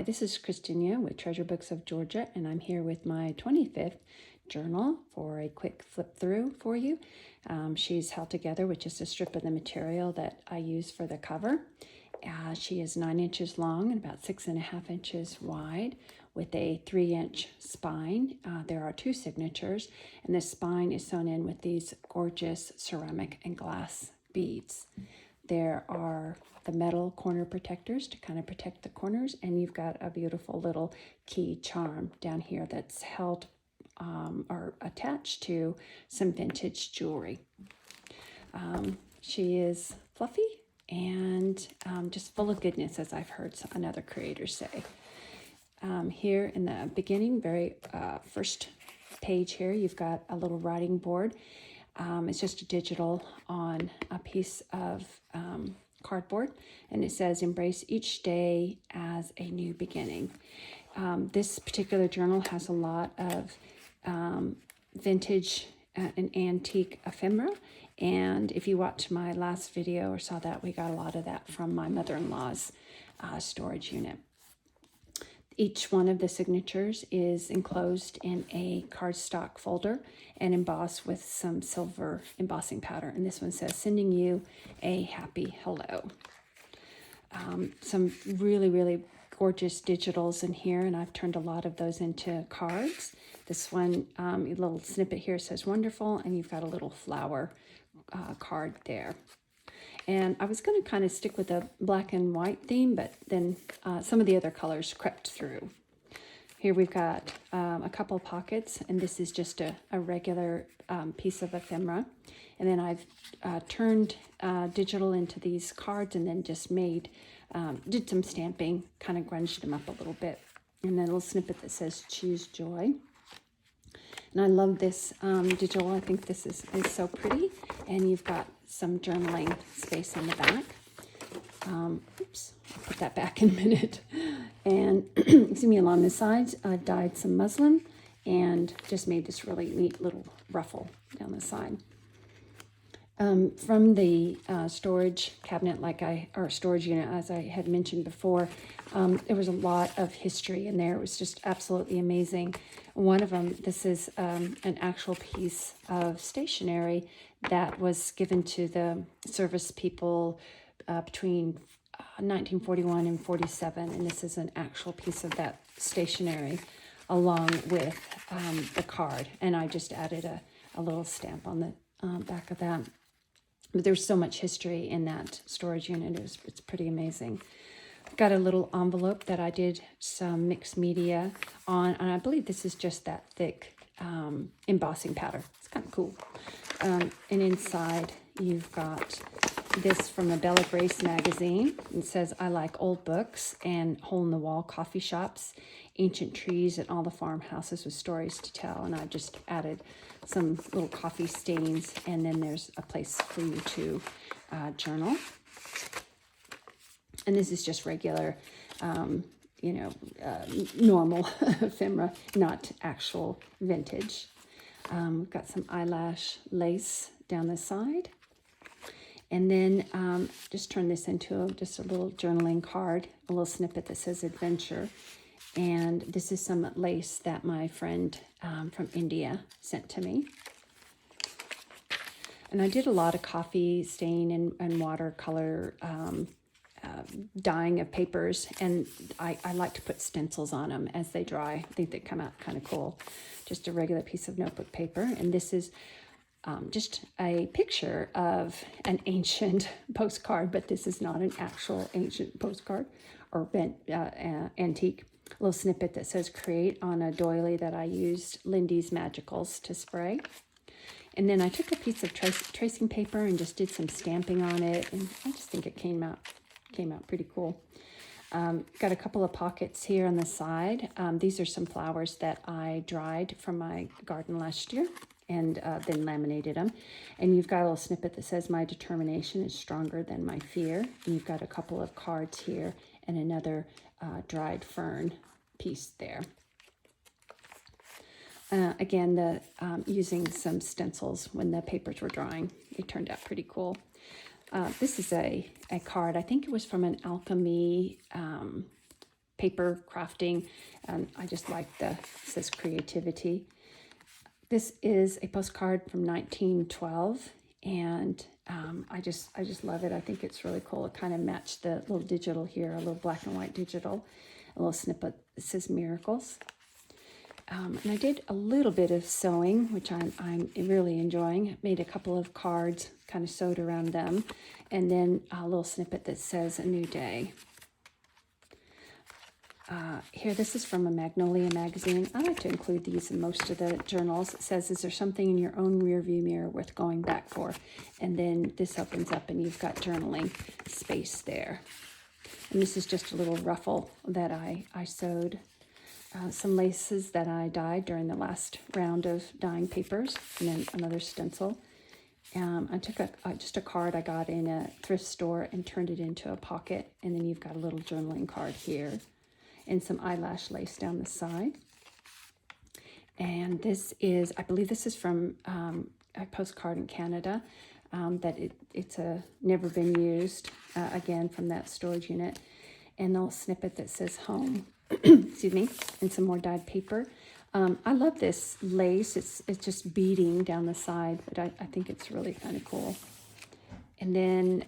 Hi, this is Christina with Treasure Books of Georgia, and I'm here with my 25th journal for a quick flip through for you. She's held together with just a strip of the material that I use for the cover. She is 9 inches long and about 6.5 inches wide with a 3-inch spine. There are 2 signatures, and the spine is sewn in with these gorgeous ceramic and glass beads. There are the metal corner protectors to kind of protect the corners, and you've got a beautiful little key charm down here that's held or attached to some vintage jewelry. She is fluffy and just full of goodness, as I've heard another creator say. Here in the beginning, very first page here, you've got a little writing board. It's just a digital on a piece of cardboard, and it says, "Embrace each day as a new beginning." This particular journal has a lot of vintage and antique ephemera, and if you watched my last video or saw that, we got a lot of that from my mother-in-law's storage unit. Each one of the signatures is enclosed in a cardstock folder and embossed with some silver embossing powder. And this one says, "Sending you a happy hello." Some really, really gorgeous digitals in here, and I've turned a lot of those into cards. This one, a little snippet here says "wonderful," and you've got a little flower card there. And I was going to kind of stick with the black and white theme, but then some of the other colors crept through. Here we've got a couple pockets, and this is just a regular piece of ephemera. And then I've turned digital into these cards and then just did some stamping, kind of grunged them up a little bit. And then a little snippet that says "Choose Joy." And I love this digital. I think this is so pretty. And you've got some journaling space in the back. Oops, I'll put that back in a minute. And excuse me, along the sides, I dyed some muslin and just made this really neat little ruffle down the side. From the storage cabinet, or storage unit, as I had mentioned before, there was a lot of history in there. It was just absolutely amazing. One of them, this is an actual piece of stationery that was given to the service people between 1941 and 47, and this is an actual piece of that stationery along with the card, and I just added a little stamp on the back of that. But there's so much history in that storage unit. It's pretty amazing. I've got a little envelope that I did some mixed media on, and I believe this is just that thick embossing powder. It's kind of cool. And inside you've got this from the Bella Grace magazine. It says, "I like old books and hole-in-the-wall coffee shops, ancient trees, and all the farmhouses with stories to tell." And I just added some little coffee stains, and then there's a place for you to journal. And this is just regular, normal ephemera, not actual vintage. We've got some eyelash lace down the side. And then just turn this into just a little journaling card, a little snippet that says "Adventure." And this is some lace that my friend from India sent to me. And I did a lot of coffee stain and watercolor dyeing of papers, and I like to put stencils on them as they dry. I think they come out kind of cool. Just a regular piece of notebook paper, and this is just a picture of an ancient postcard, but this is not an actual ancient postcard or antique. A little snippet that says "Create" on a doily that I used Lindy's Magicals to spray. And then I took a piece of tracing paper and just did some stamping on it, and I just think it came out pretty cool. Got a couple of pockets here on the side. These are some flowers that I dried from my garden last year and then laminated them. And you've got a little snippet that says "My determination is stronger than my fear." And you've got a couple of cards here and another dried fern piece there. Again, using some stencils when the papers were drying. It turned out pretty cool. This is a card. I think it was from an alchemy paper crafting. I just like it says creativity. This is a postcard from 1912, and I just love it. I think it's really cool. It kind of matched the little digital here, a little black and white digital, a little snippet that says miracles. And I did a little bit of sewing, which I'm really enjoying. I made a couple of cards, kind of sewed around them, and then a little snippet that says a new day. Here, this is from a Magnolia magazine. I like to include these in most of the journals. It says, is there something in your own rearview mirror worth going back for? And then this opens up and you've got journaling space there. And this is just a little ruffle that I sewed. Some laces that I dyed during the last round of dyeing papers, and then another stencil. I took just a card I got in a thrift store and turned it into a pocket, and then you've got a little journaling card here, and some eyelash lace down the side. And this is, I believe this is from a postcard in Canada, that it's never been used, again from that storage unit, and a little snippet that says home. Excuse me, and some more dyed paper. I love this lace. It's just beading down the side, but I think it's really kind of cool. And then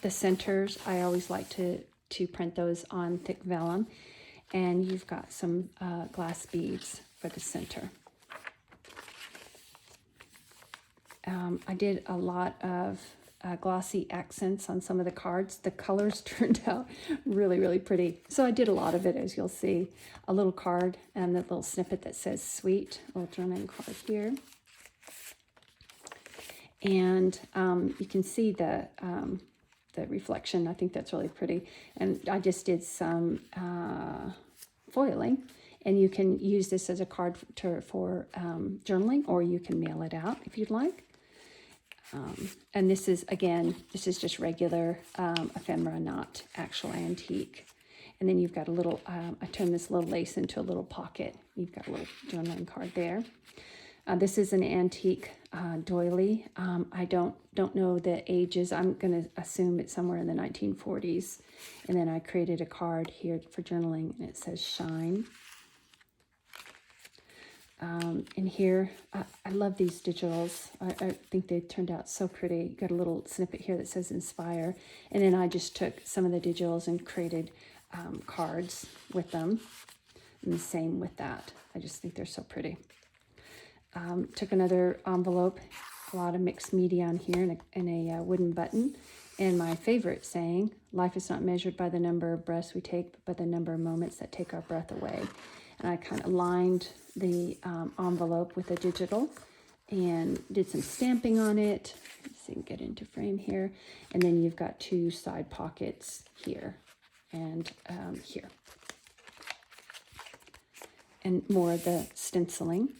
the centers, I always like to print those on thick vellum. And you've got some glass beads for the center. I did a lot of glossy accents on some of the cards. The colors turned out really, really pretty. So I did a lot of it, as you'll see. A little card and the little snippet that says sweet, a little journaling card here. And you can see the reflection. I think that's really pretty. And I just did some foiling. And you can use this as a card for journaling, or you can mail it out if you'd like. And this is just regular ephemera, not actual antique. And then you've got a little, I turned this little lace into a little pocket. You've got a little journaling card there. This is an antique doily. I don't know the ages. I'm going to assume it's somewhere in the 1940s. And then I created a card here for journaling, and it says shine. And here, I love these digitals. I think they turned out so pretty. Got a little snippet here that says inspire. And then I just took some of the digitals and created cards with them. And the same with that. I just think they're so pretty. Took another envelope, a lot of mixed media on here, and a wooden button. And my favorite saying, life is not measured by the number of breaths we take, but by the number of moments that take our breath away. And I kind of lined the envelope with a digital and did some stamping on it. Let's see, get into frame here. And then you've got two side pockets here and here. And more of the stenciling.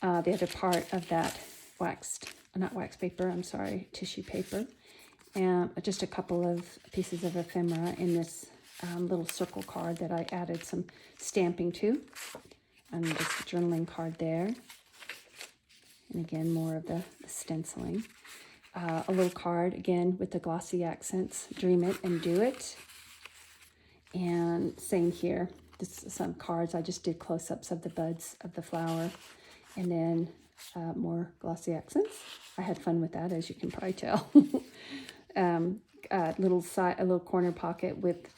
The other part of that tissue paper. And just a couple of pieces of ephemera in this little circle card that I added some stamping to. And just a journaling card there. And again, more of the stenciling. A little card, again, with the glossy accents. Dream it and do it. And same here. This is some cards. I just did close-ups of the buds of the flower. And then more glossy accents. I had fun with that, as you can probably tell. A little corner pocket with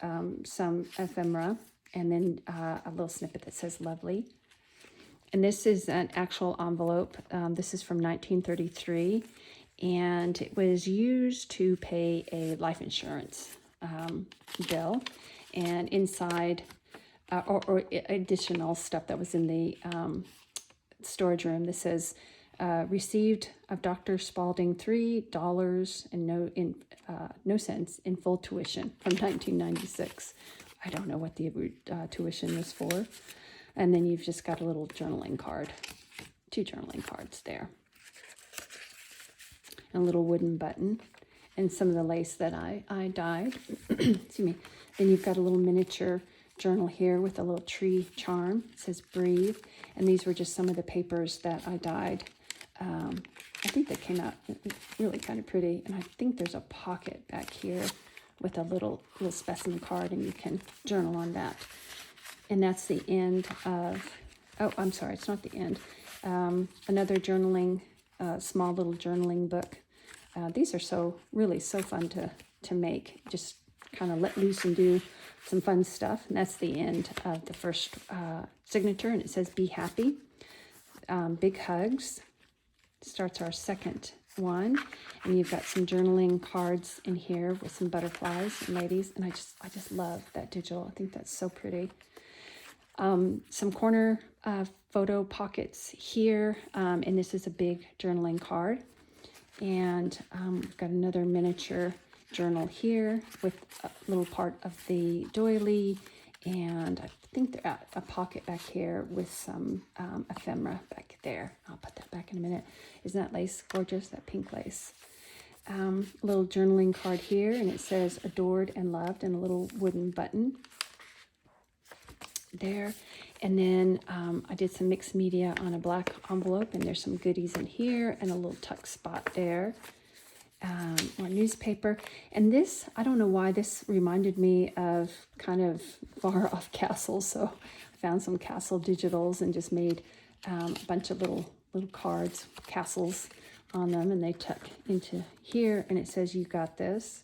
some ephemera, and then a little snippet that says lovely. And this is an actual envelope. This is from 1933, and it was used to pay a life insurance bill. And inside, or additional stuff that was in the storage room, that says, received of Dr. Spalding $3 and no cents in full tuition from 1996. I don't know what the tuition was for. And then you've just got a little journaling card, two journaling cards there, and a little wooden button, and some of the lace that I dyed. Excuse me. Then you've got a little miniature journal here with a little tree charm. It says breathe. And these were just some of the papers that I dyed. I think they came out really kind of pretty. And I think there's a pocket back here with a little specimen card, and you can journal on that. And that's the end of, oh, I'm sorry, it's not the end. Another journaling, small little journaling book. These are really so fun to make. Just kind of let loose and do some fun stuff. And that's the end of the first signature, and it says, be happy. Big hugs. Starts our second one, and you've got some journaling cards in here with some butterflies and ladies, and I just love that digital. I think that's so pretty. Some corner photo pockets here, and this is a big journaling card, and we've got another miniature journal here with a little part of the doily, and I think they're at a pocket back here with some ephemera back there. I'll put that back in a minute. Isn't that lace gorgeous, that pink lace? A little journaling card here, and it says adored and loved, and a little wooden button there. And then I did some mixed media on a black envelope, and there's some goodies in here and a little tuck spot there. More newspaper. And this, I don't know why, this reminded me of kind of far off castles, so I found some castle digitals and just made a bunch of little cards, castles on them, and they tuck into here, and it says, you got this.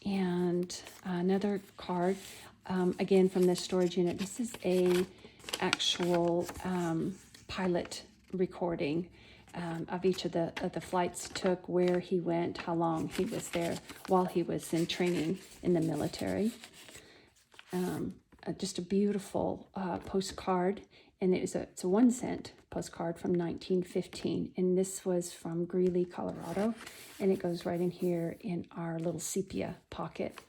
And another card, again from this storage unit. This is a actual pilot recording of each of the flights took, where he went, how long he was there while he was in training in the military. Just a beautiful postcard, and it's a 1 cent postcard from 1915, and this was from Greeley, Colorado, and it goes right in here in our little sepia pocket.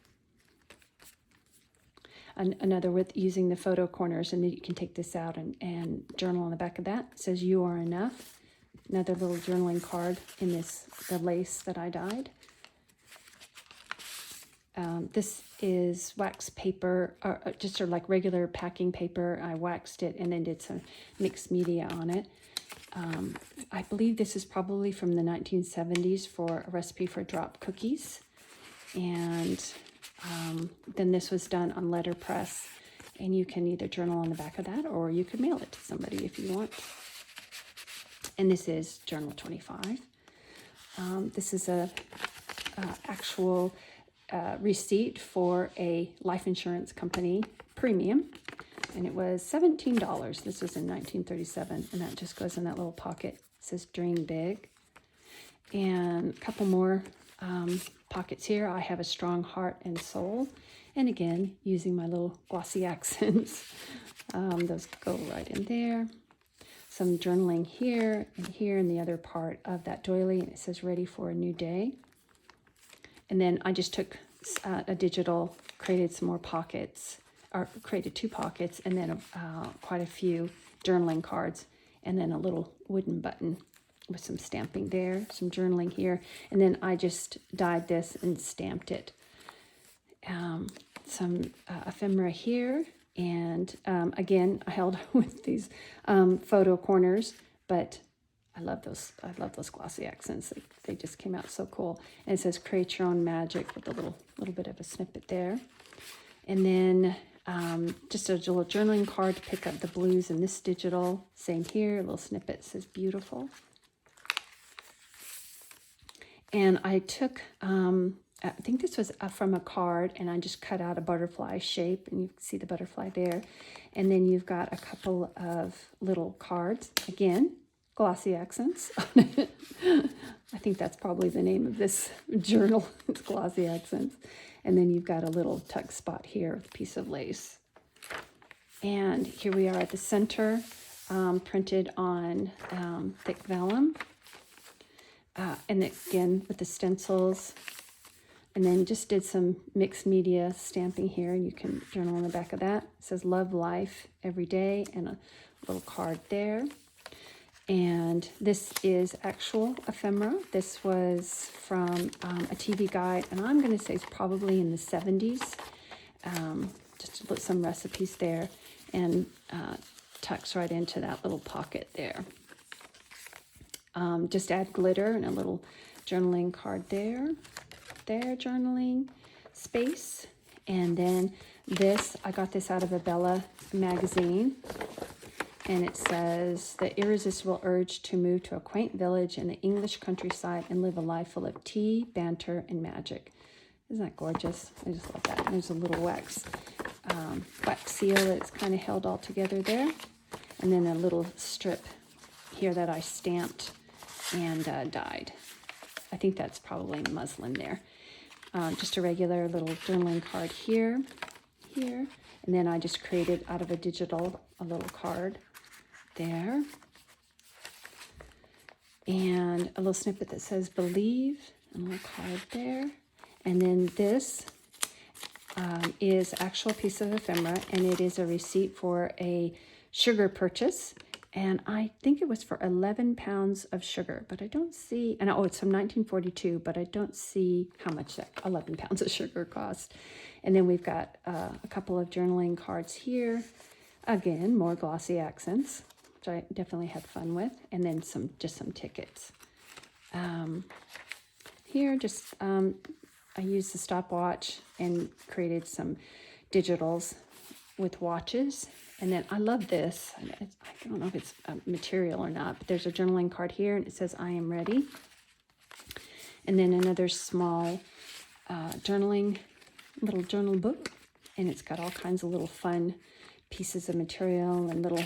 Another with using the photo corners, and then you can take this out and journal on the back of that. It says, you are enough. Another little journaling card in the lace that I dyed. This is wax paper, or just sort of like regular packing paper. I waxed it and then did some mixed media on it. I believe this is probably from the 1970s for a recipe for drop cookies. And then this was done on letterpress, and you can either journal on the back of that, or you could mail it to somebody if you want. And this is Journal 25. This is a actual receipt for a life insurance company premium, and it was $17. This was in 1937, and that just goes in that little pocket. It says dream big. And a couple more pockets here. I have a strong heart and soul, and again using my little glossy accents. Those go right in there. Some journaling here and here in the other part of that doily, and it says ready for a new day. And then I just took a digital, created some more pockets, or created 2 pockets, and then quite a few journaling cards, and then a little wooden button with some stamping there, some journaling here, and then I just dyed this and stamped it. Some ephemera here. And again, I held with these photo corners, but I love those glossy accents. They just came out so cool. And it says create your own magic with a little bit of a snippet there. And then just a little journaling card to pick up the blues in this digital. Same here, a little snippet says beautiful. And I took I think this was from a card, and I just cut out a butterfly shape, and you can see the butterfly there. And then you've got a couple of little cards. Again, glossy accents. I think that's probably the name of this journal. It's glossy accents. And then you've got a little tuck spot here with a piece of lace. And here we are at the center, printed on thick vellum. And again, with the stencils. And then just did some mixed media stamping here, and you can journal on the back of that. It says love life every day, and a little card there. And this is actual ephemera. This was from a TV guide, and I'm going to say it's probably in the 70s. Just to put some recipes there, and tucks right into that little pocket there. Just add glitter and a little journaling card there. Journaling, space. And then this, I got this out of a Bella magazine. And it says, the irresistible urge to move to a quaint village in the English countryside and live a life full of tea, banter, and magic. Isn't that gorgeous? I just love that. There's a little wax seal that's kind of held all together there. And then a little strip here that I stamped and dyed. I think that's probably muslin there. Just a regular little journaling card here. And then I just created out of a digital a little card there. And a little snippet that says believe, and a little card there. And then this is actual piece of ephemera, and it is a receipt for a sugar purchase. And I think it was for 11 pounds of sugar, but I don't see, and it's from 1942, but I don't see how much that 11 pounds of sugar cost. And then we've got a couple of journaling cards here. Again, more glossy accents, which I definitely had fun with. And then just some tickets. Here, I used the stopwatch and created some digitals with watches. And then I love this. I don't know if it's material or not, but there's a journaling card here, and it says, I am ready. And then another small little journal book, and it's got all kinds of little fun pieces of material and little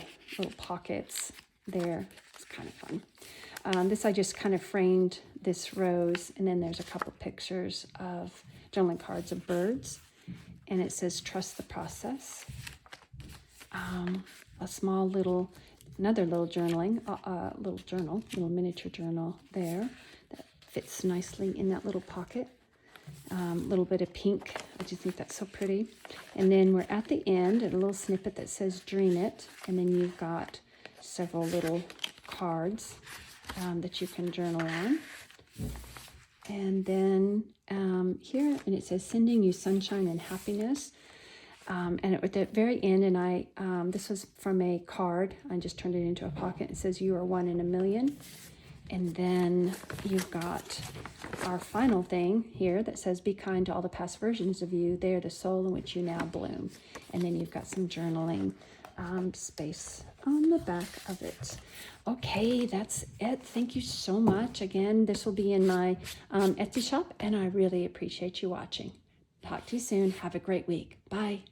pockets there. It's kind of fun. This I just kind of framed this rose, and then there's a couple pictures of journaling cards of birds, and it says, trust the process. A small another little journaling, little miniature journal there that fits nicely in that little pocket. Little bit of pink. I just think that's so pretty. And then we're at the end, and a little snippet that says dream it. And then you've got several little cards that you can journal on. And then here, and it says sending you sunshine and happiness. And at the very end, and this was from a card. I just turned it into a pocket. It says you are 1 in a million. And then you've got our final thing here that says, be kind to all the past versions of you. They are the soul in which you now bloom. And then you've got some journaling space on the back of it. Okay, that's it. Thank you so much. Again, this will be in my Etsy shop, and I really appreciate you watching. Talk to you soon. Have a great week. Bye.